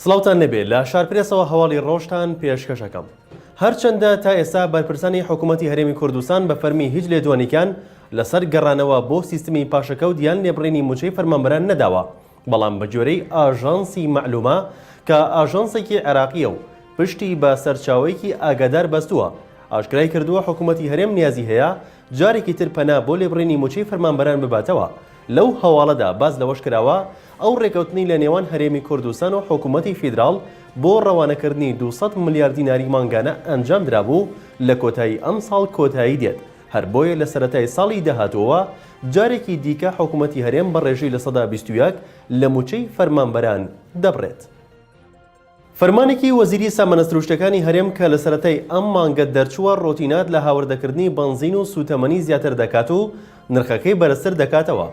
سڵاوتان لەبێ لە شارپرێسەوە هەواڵی ڕۆژتان پێشکەشەکەم. هەرچەندە تا ئێستا بەرپرسانی حکوومەتی هەرێمی کوردستان بە فەرمی هیچ لێدوانیکان لەسەر گەڕانەوە بۆ سیستمی پاشەکەوت یان لێبڕینی موچەی فەرمانبەران نەداوە، بەڵام بە جۆرەی ئاژانسی مەعلومە کە ئاژانسێکی عێراقیە و پشتی بە سەرچاوەیەکی ئاگادار بەستووە، ئاشکرای کردووە حکوومەتی هەرێم نیازی هەیە جارێکی تر پەنا بۆ لێبڕینی موچەی فەرمانبەران بباتەوە. لەو هەواڵەدا باز لەوەش کراوە ئەو ڕێکەوتنی لە نێوان هەرێمی کوردستان و حکوومەتی فیدراڵ بۆ ڕەوانەکردنی 200 ملیار دیناری مانگانە ئەنجام درابوو لە کۆتایی ئەم ساڵ کۆتایی دێت، هەر بۆیە لە سەرەتای ساڵی داهاتووە جارێکی دیکە حکوومەتی هەرێم بە ڕێژەی لە سەدا 21 لە موچەی فەرمانبەران دەبڕێت. فەرمانێکی وەزیری سامانەسروشتەکانی هەرێم کە لە سەرەتای ئەم مانگە دەرچووە ڕۆتینات لە هاوردەکردنی بەنزین و سوتەمەنی زیاتر دەکات و نرخەکەی بەرزتر دەکاتەوە.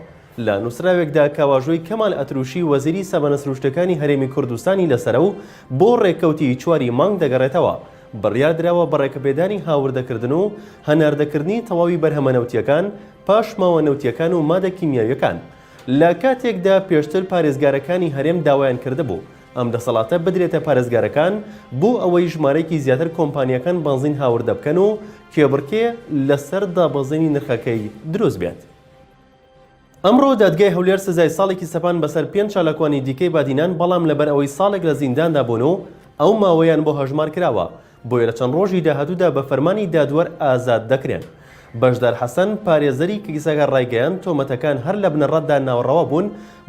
لە نووسراوێکدا کاواژۆی کەمال ئەتروشی وەزیری سامانەسروشتەکانی هەرێمی کوردستانی لەسەرە و بۆ ڕێکەوتی چواری مانگ دەگەڕێتەوە، بڕیاردراوە بە ڕێکەپێدانی هاوردەکردن و هەناردەکردنی تەواوی بەرهەمە پاش ماوە نەوتیەکان و مادە کیمیاویەکان. لە کاتێکدا پێشتر پارێزگارەکانی هەرێم داوایان کردهبوو ئەم دەسەڵاتە بدرێتە پارێزگارەکان بۆ ئەوەی ژمارەیەکی زیاتر کۆمپانیەکان بەنزین هاوردە بکەن و کێبڕکێ لەسەر دابەزینی نرخەکەی دروست بێت. ئەمڕۆ دادگای هەولێر سزای ساڵێکی سەپان بەسەر 5 چالاکوانی دیکەی بادینان، بەڵام لەبەر ئەوەی ساڵێک لە زینداندا بوون و ئەو ماوەیان بۆ هەژمار کراوە، بۆیە لە چەند ڕۆژی داهاتوودا بە فەرمانی دادوەر ئازاد دەکرێن. بەشدار حەسەن پارێزەری کلیساگا ڕایگەیان تۆمەتەکان هەر لە بنەڕەتدا ناوەڕەوە بوون،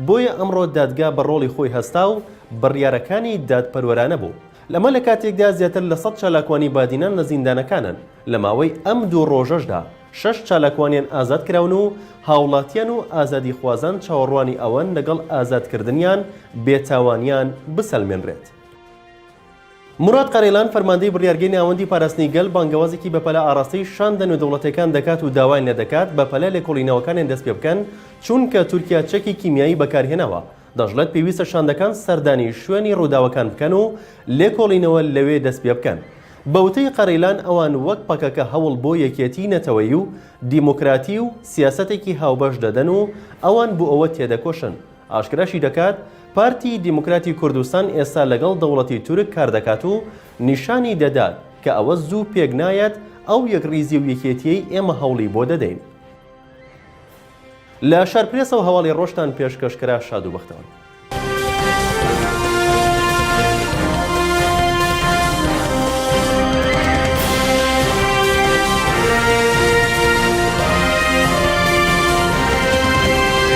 بۆیە ئەمڕۆ دادگا بە ڕۆڵی خۆی هەستا و بڕیارەکانی دادپەروەرانە بوو. لەمە لە کاتێکدا زیاتر لە 100 چالاکوانی بادینان لە زیندانەکانن. لە ماوەی ئەم دوو ڕۆژەشدا 6 چالاکوانیان ئازاد کراون و هاوڵاتیان و ئازادی خوازان چاوەڕوانی ئەوەن لەگەڵ ئازادکردنیان بێتاوانیان بسەلمێنرێت. مراد قەرێلان فەرماندەی بڕیارگەی ناوەندی پاراستنی گەل بانگەوازێکی بەپەلە ئاڕاستەی شاندە نێودەوڵەتەکان دەکات و داوای لێ دەکات بەپەلە لێکۆڵینەوەکانیان دەست پێ بکەن، چونکە تورکیا چەکی کیمیایی بەکارهێناوە. دەژڵێت پێویستە شاندەکان سەردانی شوێنی ڕووداوەکان بکەن و لێکۆڵینەوە لەوێ دەست پێ بکەن. بەوتەی قەرێلان ئەوان وەک پەکەکە هەوڵ بۆ یەکێتی نەتەوەیی و دیموکراتی و سیاسەتێکی هاوبەش دەدەن و ئەوان بۆ ئەوە تێدەکۆشن. ئاشکراشی دەکات پارتی دیموکراتی کوردستان ئێستا لەگەڵ دەوڵەتی تورک کار دەکات و نیشانی دەدات کە ئەوە زوو پێک نایەت ئەو یەکریزی و یەکێتیەی ئێمە هەوڵی بۆ دەدەین. لە شارپرێسەوە هەواڵی ڕۆژتان پێشکەشکرا شاد و بەختەوە.